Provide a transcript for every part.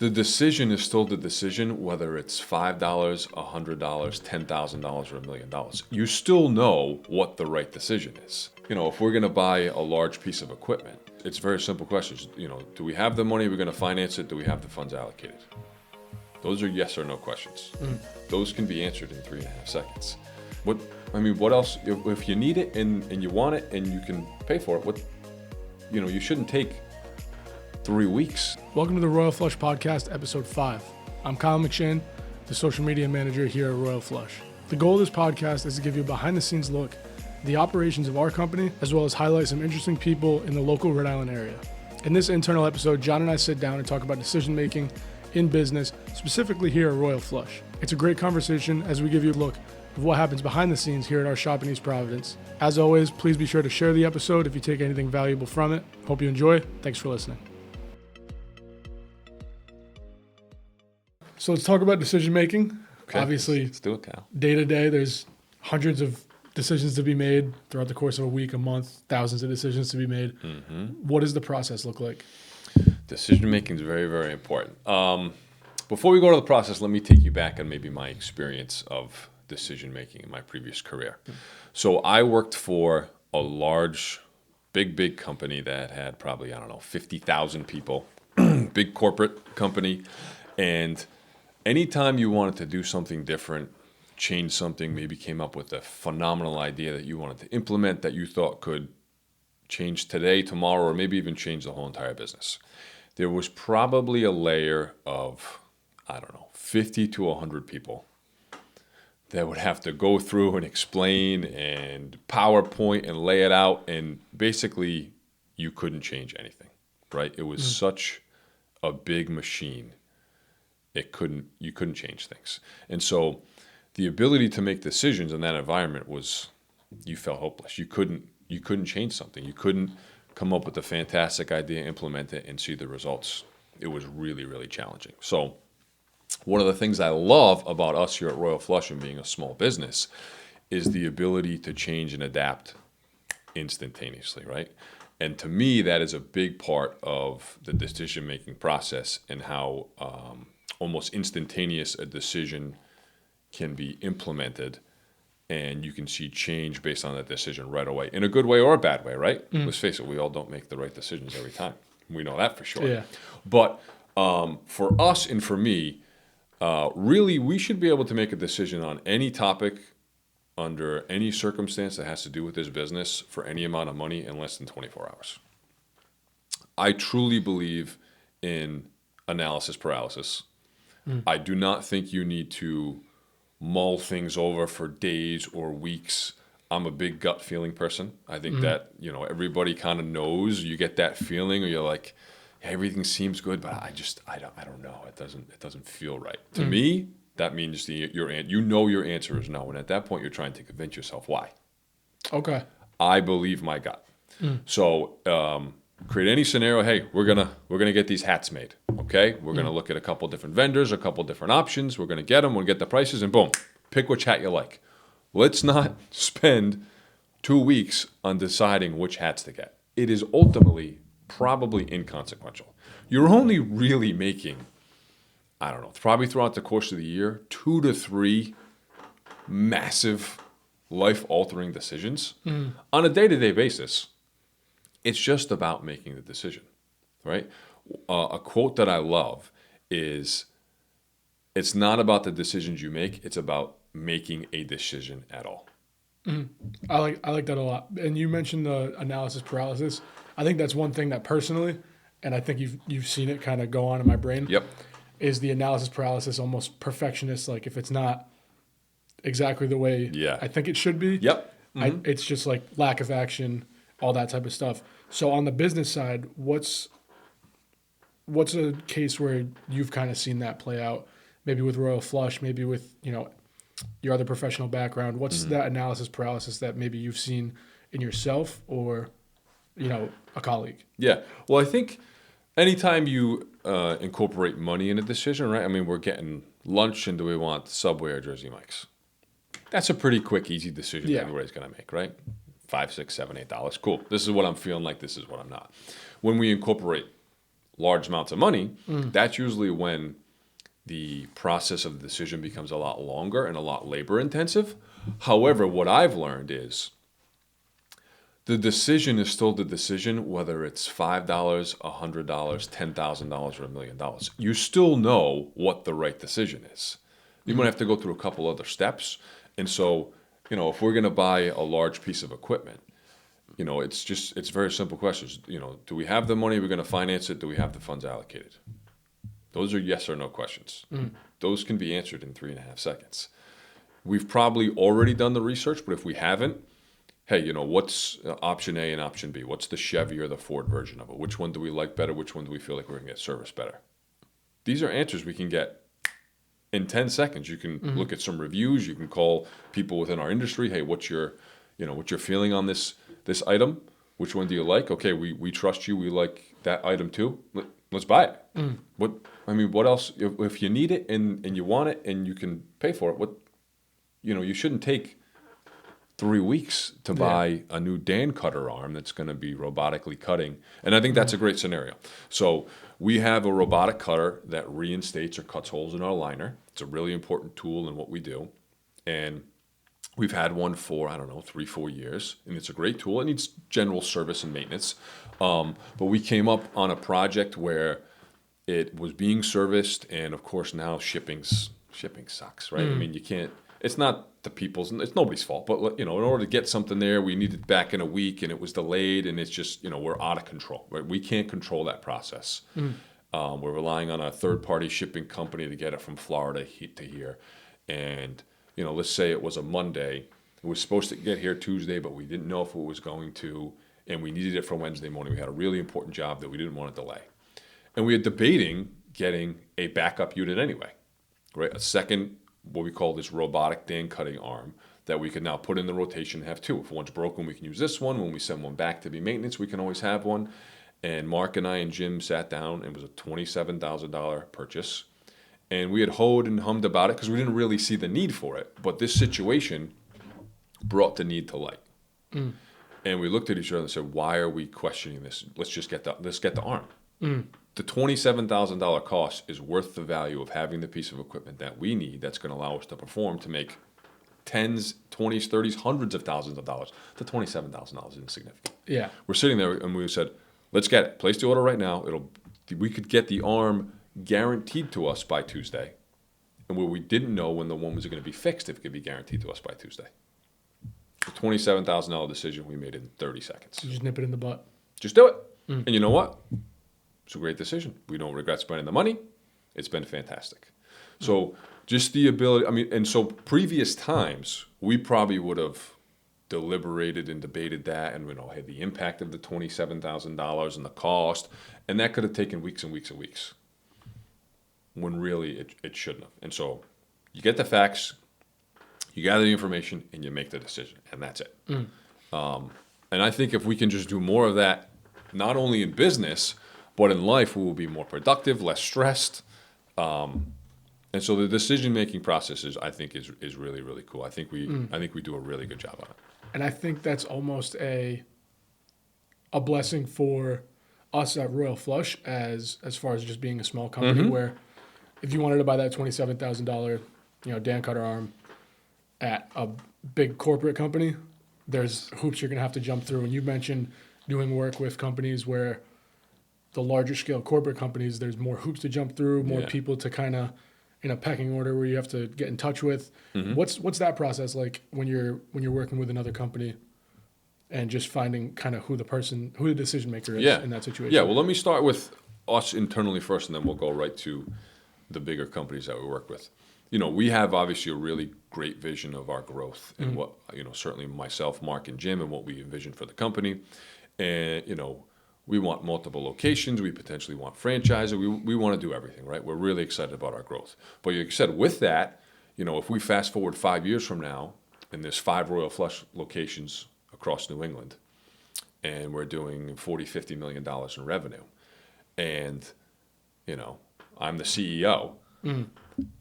The decision is still the decision, whether it's $5, $100, $10,000, or $1,000,000. You still know what the right decision is. If we're going to buy a large piece of equipment, it's very simple questions. Do we have the money? We're going to finance it. Do we have the funds allocated? Those are yes or no questions. Those can be answered in 3.5 seconds. What else? If you need it and you want it and you can pay for it, you shouldn't take 3 weeks. Welcome to the Royal Flush Podcast, Episode 5. I'm Kyle McShane, the social media manager here at Royal Flush. The goal of this podcast is to give you a behind-the-scenes look at the operations of our company, as well as highlight some interesting people in the local Rhode Island area. In this internal episode, John and I sit down and talk about decision-making in business, specifically here at Royal Flush. It's a great conversation as we give you a look of what happens behind the scenes here at our shop in East Providence. As always, please be sure to share the episode if you take anything valuable from it. Hope you enjoy. Thanks for listening. So let's talk about decision making. Okay, Obviously, let's do it, Cal. Day to day, there's hundreds of decisions to be made throughout the course of a week, a month, thousands of decisions to be made. What does the process look like? Decision making is very, very important. Before we go to the process, let me take you back on maybe my experience of decision making in my previous career. So I worked for a large, big company that had probably, 50,000 people, big corporate company. And anytime you wanted to do something different, change something, maybe came up with a phenomenal idea that you wanted to implement that you thought could change today, tomorrow, or maybe even change the whole entire business, there was probably a layer of, 50 to 100 people that would have to go through and explain and PowerPoint and lay it out. And basically, you couldn't change anything, right? It was such a big machine. You couldn't change things. And so the ability to make decisions in that environment was, you felt hopeless. You couldn't change something. You couldn't come up with a fantastic idea, implement it, and see the results. It was really, really challenging. So one of the things I love about us here at Royal Flush and being a small business is the ability to change and adapt instantaneously, right? And to me, that is a big part of the decision-making process and how almost instantaneous a decision can be implemented, and you can see change based on that decision right away, in a good way or a bad way, right? Let's face it, we all don't make the right decisions every time. We know that for sure. Yeah. But for us and for me, really, we should be able to make a decision on any topic under any circumstance that has to do with this business for any amount of money in less than 24 hours. I truly believe in analysis paralysis. I do not think you need to mull things over for days or weeks. I'm a big gut feeling person. I think that, everybody kind of knows. You get that feeling, or you're like, everything seems good, but I don't know. It doesn't feel right. To me, that means your answer is no. And at that point, you're trying to convince yourself why. Okay. I believe my gut. So create any scenario. Hey, we're gonna get these hats made. Okay, we're gonna look at a couple different vendors, a couple different options. We're gonna get them. We'll get the prices, and boom, pick which hat you like. Let's not spend 2 weeks on deciding which hats to get. It is ultimately probably inconsequential. You're only really making, probably throughout the course of the year, 2 to 3 massive life-altering decisions on a day-to-day basis. It's just about making the decision, right? A quote that I love is, it's not about the decisions you make, it's about making a decision at all. I like that a lot. And you mentioned the analysis paralysis. I think that's one thing that personally, and I think you've seen it kind of go on in my brain. Yep. Is the analysis paralysis almost perfectionist? Like, if it's not exactly the way I think it should be, Yep. It's just like lack of action, all that type of stuff. So on the business side, what's a case where you've kind of seen that play out? Maybe with Royal Flush, maybe with your other professional background. What's that analysis paralysis that maybe you've seen in yourself or a colleague? Yeah. Well, I think anytime you incorporate money in a decision, right? I mean, we're getting lunch, and do we want Subway or Jersey Mike's? That's a pretty quick, easy decision that everybody's going to make, right? $5, $6, $7, $8. Cool. This is what I'm feeling like. This is what I'm not. When we incorporate large amounts of money, that's usually when the process of the decision becomes a lot longer and a lot labor intensive. However, what I've learned is the decision is still the decision, whether it's $5, $100, $10,000, or $1 million. You still know what the right decision is. You might have to go through a couple other steps. And so, if we're going to buy a large piece of equipment, it's very simple questions. Do we have the money? We're going to finance it. Do we have the funds allocated? Those are yes or no questions. Those can be answered in 3.5 seconds. We've probably already done the research, but if we haven't, hey, what's option A and option B? What's the Chevy or the Ford version of it? Which one do we like better? Which one do we feel like we're going to get service better? These are answers we can get in 10 seconds. You can look at some reviews. You can call people within our industry. Hey, what's your feeling on this item? Which one do you like? Okay, we trust you. We like that item too. Let's buy it. What else? If you need it and you want it and you can pay for it, you shouldn't take 3 weeks to buy a new Dan cutter arm that's going to be robotically cutting. And I think that's a great scenario. So we have a robotic cutter that reinstates or cuts holes in our liner. It's a really important tool in what we do. And we've had one for, 3-4 years. And it's a great tool. It needs general service and maintenance. But we came up on a project where it was being serviced. And, of course, now shipping sucks, right? You can't. It's not it's nobody's fault, but in order to get something there, we needed it back in a week, and it was delayed, and it's just we're out of control. Right? We can't control that process. We're relying on a third-party shipping company to get it from Florida to here, and let's say it was a Monday, it was supposed to get here Tuesday, but we didn't know if it was going to, and we needed it for Wednesday morning. We had a really important job that we didn't want to delay, and we were debating getting a backup unit anyway, right? A second, what we call this robotic Dan cutting arm that we can now put in the rotation and have two. If one's broken, we can use this one. When we send one back to be maintenance, we can always have one. And Mark and I and Jim sat down, and it was a $27,000 purchase. And we had hoed and hummed about it because we didn't really see the need for it. But this situation brought the need to light. And we looked at each other and said, why are we questioning this? Let's get the arm. The $27,000 cost is worth the value of having the piece of equipment that we need that's going to allow us to perform to make tens, 20s, 30s, hundreds of thousands of dollars. The $27,000 is insignificant. Yeah. We're sitting there and we said, let's get it. Place the order right now. We could get the arm guaranteed to us by Tuesday. And where we didn't know when the one was going to be fixed, if it could be guaranteed to us by Tuesday. The $27,000 decision we made in 30 seconds. You just nip it in the butt. Just do it. And you know what? It's a great decision. We don't regret spending the money. It's been fantastic. So just the ability, and so previous times, we probably would have deliberated and debated that and, had the impact of the $27,000 and the cost, and that could have taken weeks and weeks and weeks when really it shouldn't have. And so you get the facts, you gather the information, and you make the decision, and that's it. And I think if we can just do more of that, not only in business, but in life, we will be more productive, less stressed. And so the decision-making process I think is really, really cool. I think we do a really good job on it. And I think that's almost a blessing for us at Royal Flush as far as just being a small company where if you wanted to buy that $27,000, Dan cutter arm at a big corporate company, there's hoops you're going to have to jump through. And you mentioned doing work with companies where the larger scale corporate companies, there's more hoops to jump through, more people to kind of in a pecking order where you have to get in touch with. What's that process like when you're working with another company and just finding kind of who the decision maker is in that situation? Yeah, well, let me start with us internally first, and then we'll go right to the bigger companies that we work with. We have obviously a really great vision of our growth and what, certainly myself, Mark, and Jim, and what we envision for the company. And, we want multiple locations. We potentially want franchising. We want to do everything, right? We're really excited about our growth. But like you said, with that, if we fast forward 5 years from now, and there's 5 Royal Flush locations across New England, and we're doing $40-50 million in revenue, and, I'm the CEO,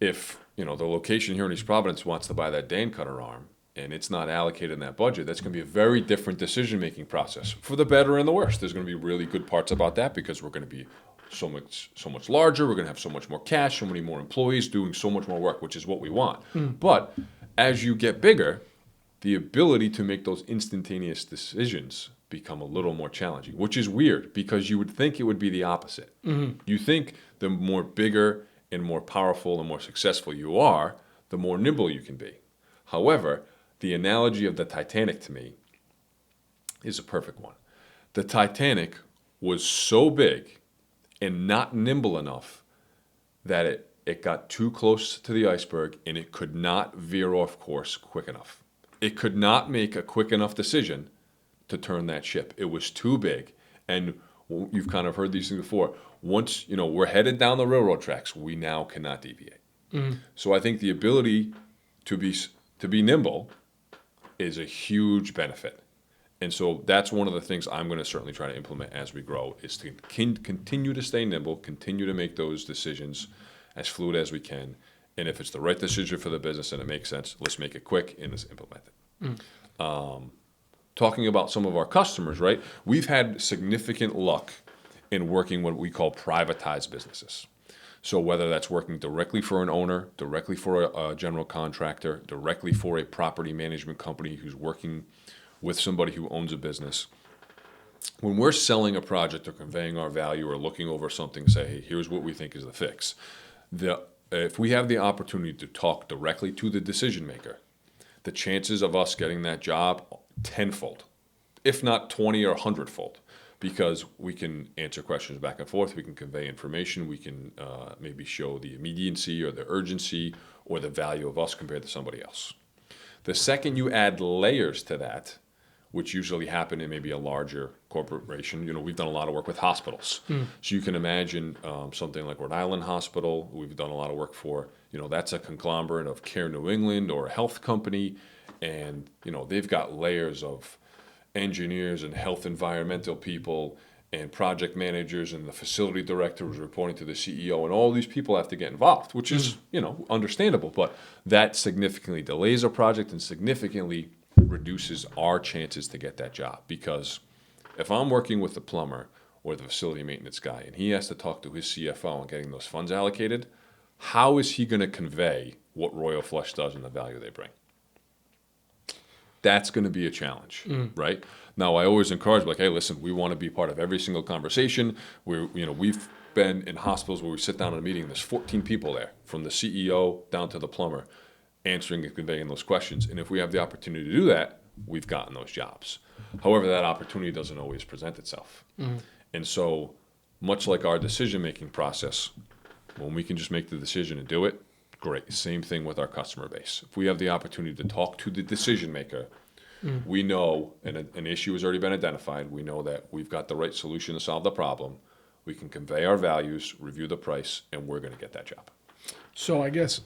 if, the location here in East Providence wants to buy that Dan cutter arm, and it's not allocated in that budget, that's going to be a very different decision-making process for the better and the worse. There's going to be really good parts about that because we're going to be so much larger. We're going to have so much more cash, so many more employees doing so much more work, which is what we want. But as you get bigger, the ability to make those instantaneous decisions become a little more challenging, which is weird because you would think it would be the opposite. You think the more bigger and more powerful and more successful you are, the more nimble you can be. However, the analogy of the Titanic to me is a perfect one. The Titanic was so big and not nimble enough that it got too close to the iceberg and it could not veer off course quick enough. It could not make a quick enough decision to turn that ship. It was too big. And you've kind of heard these things before. Once, we're headed down the railroad tracks, we now cannot deviate. So I think the ability to be nimble is a huge benefit. And so that's one of the things I'm going to certainly try to implement as we grow is to continue to stay nimble, continue to make those decisions as fluid as we can. And if it's the right decision for the business and it makes sense, let's make it quick and let's implement it. Talking about some of our customers, right? We've had significant luck in working what we call privatized businesses. So whether that's working directly for an owner, directly for a general contractor, directly for a property management company who's working with somebody who owns a business. When we're selling a project or conveying our value or looking over something, say, hey, here's what we think is the fix. If we have the opportunity to talk directly to the decision maker, the chances of us getting that job tenfold, if not 20 or 100-fold, because we can answer questions back and forth, we can convey information, we can maybe show the immediacy or the urgency or the value of us compared to somebody else. The second you add layers to that, which usually happen in maybe a larger corporation. We've done a lot of work with hospitals. So you can imagine something like Rhode Island Hospital, we've done a lot of work for, that's a conglomerate of Care New England or a health company. And, they've got layers of engineers and health environmental people and project managers and the facility director who's reporting to the CEO. And all these people have to get involved, which is, understandable. But that significantly delays a project and significantly reduces our chances to get that job. Because if I'm working with the plumber or the facility maintenance guy and he has to talk to his CFO on getting those funds allocated, how is he going to convey what Royal Flush does and the value they bring? That's going to be a challenge, right? Now, I always encourage, hey, listen, we want to be part of every single conversation. We've been in hospitals where we sit down in a meeting, there's 14 people there, from the CEO down to the plumber, answering and conveying those questions. And if we have the opportunity to do that, we've gotten those jobs. However, that opportunity doesn't always present itself. And so, much like our decision-making process, when we can just make the decision and do it, great. Same thing with our customer base. If we have the opportunity to talk to the decision maker, we know, and an issue has already been identified, we know that we've got the right solution to solve the problem. We can convey our values, review the price, and we're going to get that job. So I guess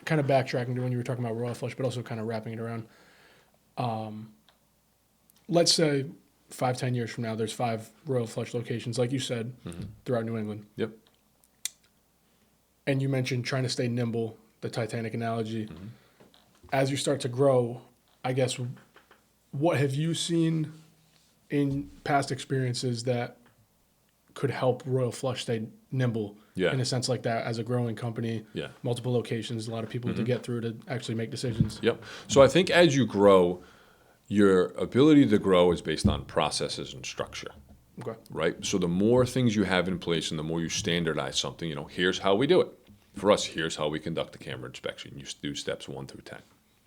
kind of backtracking to when you were talking about Royal Flush, but also kind of wrapping it around. Let's say 5-10 years from now, there's 5 Royal Flush locations, like you said, throughout New England. Yep. And you mentioned trying to stay nimble, the Titanic analogy. As you start to grow, I guess, what have you seen in past experiences that could help Royal Flush stay nimble in a sense like that as a growing company, multiple locations, a lot of people to get through to actually make decisions? Yep. So I think as you grow, your ability to grow is based on processes and structure. Okay. Right? So the more things you have in place and the more you standardize something, here's how we do it. For us, here's how we conduct the camera inspection. You do steps 1 through 10.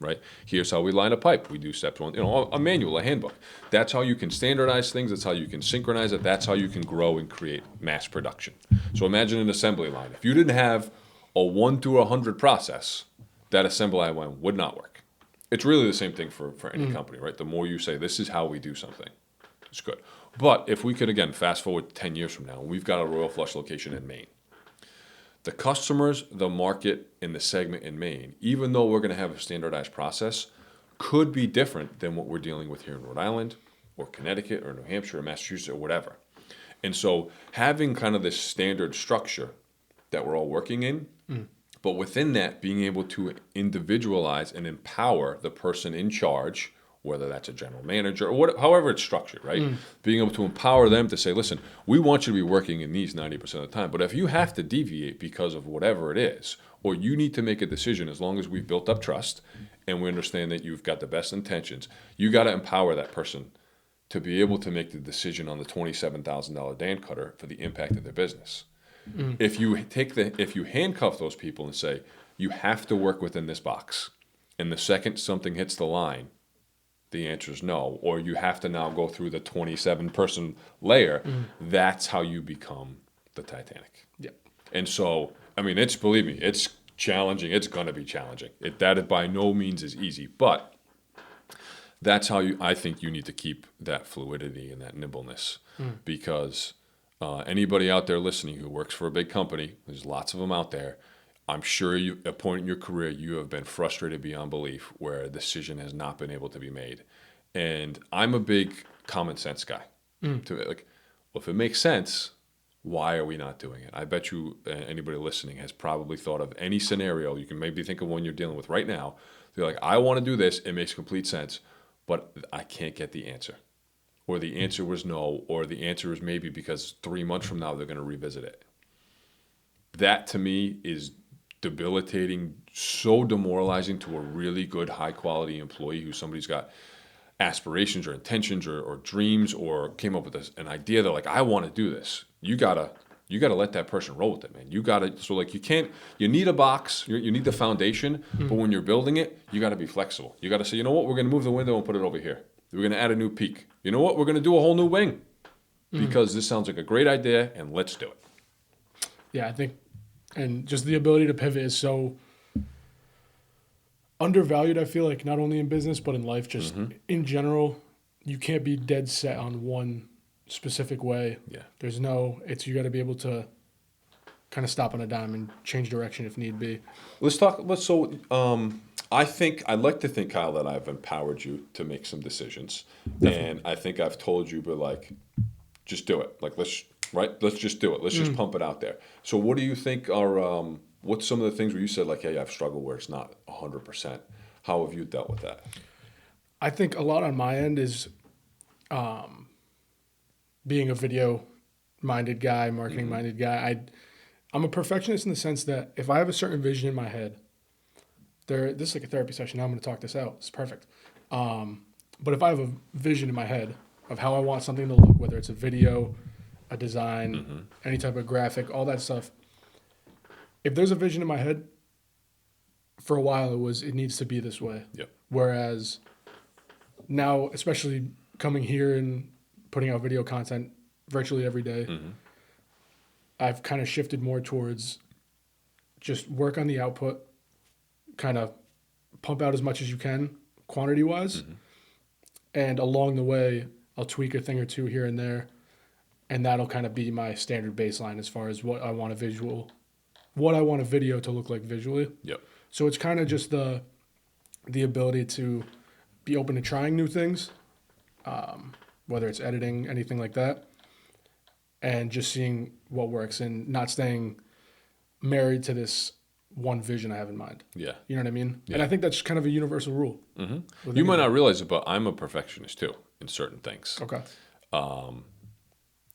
Right? Here's how we line a pipe. We do steps 1, a manual, a handbook. That's how you can standardize things. That's how you can synchronize it. That's how you can grow and create mass production. So imagine an assembly line. If you didn't have a 1 through 100 process, that assembly line would not work. It's really the same thing for any company, right? The more you say, this is how we do something, it's good. But if we could, again, fast forward 10 years from now, we've got a Royal Flush location in Maine. The customers, the market, and the segment in Maine, even though we're going to have a standardized process, could be different than what we're dealing with here in Rhode Island or Connecticut or New Hampshire or Massachusetts or whatever. And so having kind of this standard structure that we're all working in, but within that, being able to individualize and empower the person in charge whether that's a general manager or however it's structured, right? Being able to empower them to say, listen, we want you to be working in these 90% of the time, but if you have to deviate because of whatever it is, or you need to make a decision, as long as we've built up trust and we understand that you've got the best intentions, you got to empower that person to be able to make the decision on the $27,000 Dan cutter for the impact of their business. If you handcuff those people and say, you have to work within this box, and the second something hits the line, the answer is no, or you have to now go through the 27-person layer, that's how you become the Titanic. Yep. And so, I mean, believe me, it's challenging. It's going to be challenging. That by no means is easy, but that's how I think you need to keep that fluidity and that nimbleness, because anybody out there listening who works for a big company, there's lots of them out there, I'm sure at a point in your career you have been frustrated beyond belief where a decision has not been able to be made. And I'm a big common sense guy. Well, if it makes sense, why are we not doing it? I bet you anybody listening has probably thought of any scenario. You can maybe think of one you're dealing with right now. They're like, I want to do this. It makes complete sense, but I can't get the answer. Or the answer was no, or the answer is maybe because 3 months from now they're going to revisit it. That to me is debilitating, so demoralizing to a really good, high-quality employee who somebody's got aspirations or intentions or dreams or came up with an idea. They're like, I want to do this. You gotta let that person roll with it, man. You need a box, you need the foundation, but when you're building it, you got to be flexible. You got to say, you know what, we're going to move the window and put it over here. We're going to add a new peak. You know what, we're going to do a whole new wing because this sounds like a great idea, and let's do it. Yeah, I think, and just the ability to pivot is so undervalued, I feel like, not only in business, but in life, just in general. You can't be dead set on one specific way. Yeah. You got to be able to kind of stop on a dime and change direction if need be. I'd like to think, Kyle, that I've empowered you to make some decisions. Definitely. And I think I've told you, but like, just do it. Like, let's just do it. Let's just pump it out there. So what do you think are, what's some of the things where you said like, hey, I've struggled where it's not 100%. How have you dealt with that? I think a lot on my end is being a video-minded guy, marketing-minded guy. I'm a perfectionist in the sense that if I have a certain vision in my head, this is like a therapy session. Now I'm going to talk this out. It's perfect. But if I have a vision in my head of how I want something to look, whether it's a video, a design, any type of graphic, all that stuff, if there's a vision in my head, for a while it needs to be this way. Yep. Whereas now, especially coming here and putting out video content virtually every day, I've kind of shifted more towards just work on the output, kind of pump out as much as you can quantity-wise, and along the way, I'll tweak a thing or two here and there, and that'll kind of be my standard baseline as far as what I want a video to look like visually. Yep. So it's kind of just the ability to be open to trying new things, whether it's editing, anything like that, and just seeing what works and not staying married to this one vision I have in mind. Yeah. You know what I mean? Yeah. And I think that's kind of a universal rule. You might not realize it, but I'm a perfectionist too in certain things. Okay.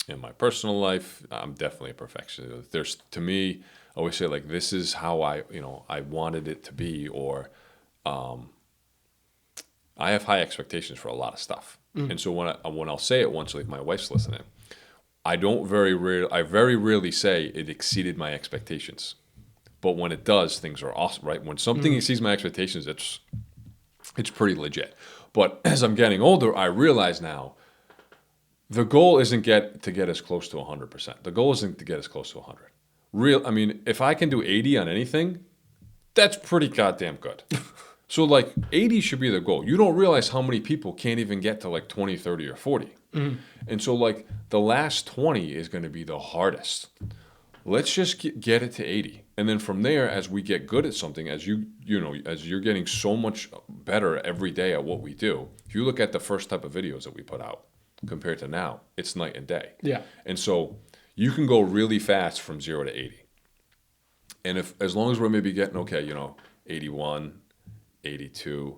In my personal life, I'm definitely a perfectionist. To me, I always say like, this is how I wanted it to be, or I have high expectations for a lot of stuff. And so when I'll say it once, like my wife's listening, I very rarely say it exceeded my expectations. But when it does, things are awesome, right? When something exceeds my expectations, it's pretty legit. But as I'm getting older, I realize now the goal isn't to get as close to 100%. The goal isn't to get as close to 100. If I can do 80 on anything, that's pretty goddamn good. So like 80 should be the goal. You don't realize how many people can't even get to like 20, 30, or 40. And so like the last 20 is going to be the hardest. Let's just get it to 80. And then from there, as we get good at something, as you're getting so much better every day at what we do, if you look at the first type of videos that we put out compared to now, it's night and day. Yeah. And so you can go really fast from 0 to 80. And as long as we're maybe getting, 81, 82,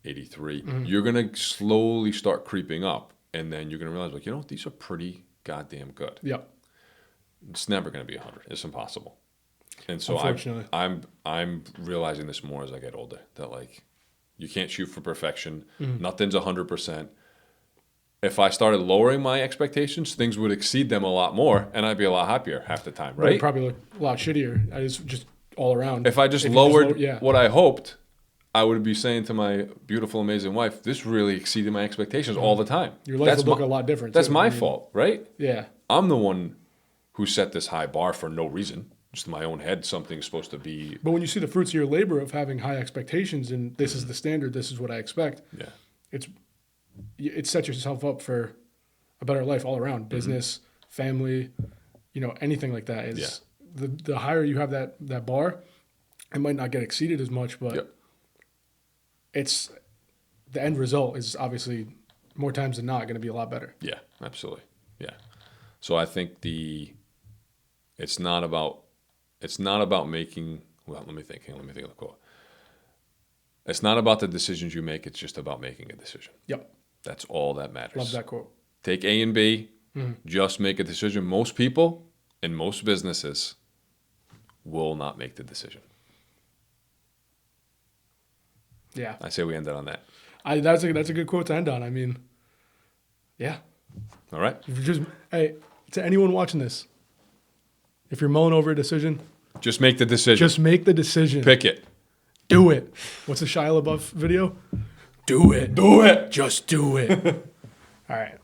83, you're going to slowly start creeping up. And then you're going to realize, like, you know, these are pretty goddamn good. Yep. It's never going to be 100. It's impossible. And so Unfortunately. I'm realizing this more as I get older, that, like, you can't shoot for perfection. Nothing's 100%. If I started lowering my expectations, things would exceed them a lot more, and I'd be a lot happier half the time, But right? it'd probably look a lot shittier. Just all around. If I just lowered what I hoped, I would be saying to my beautiful, amazing wife, this really exceeded my expectations all the time. Your life would look a lot different. That's too. my fault, right? Yeah. I'm the one who set this high bar for no reason. Just in my own head, something's supposed to be. But when you see the fruits of your labor of having high expectations and this is the standard, this is what I expect. Yeah. It sets yourself up for a better life all around. Business, family, you know, anything like that is the higher you have that bar, it might not get exceeded as much, but it's the end result is obviously more times than not going to be a lot better. Yeah, absolutely. Yeah. So I think it's not about making, well, let me think of the quote. It's not about the decisions you make, it's just about making a decision. Yep. That's all that matters. Love that quote. Take A and B, just make a decision. Most people in most businesses will not make the decision. Yeah. I say we end it on that. That's a good quote to end on. I mean, yeah. All right? Hey, to anyone watching this, if you're mulling over a decision, just make the decision. Just make the decision. Pick it. Do it. What's the Shia LaBeouf video? Do it. Do it. Just do it. All right.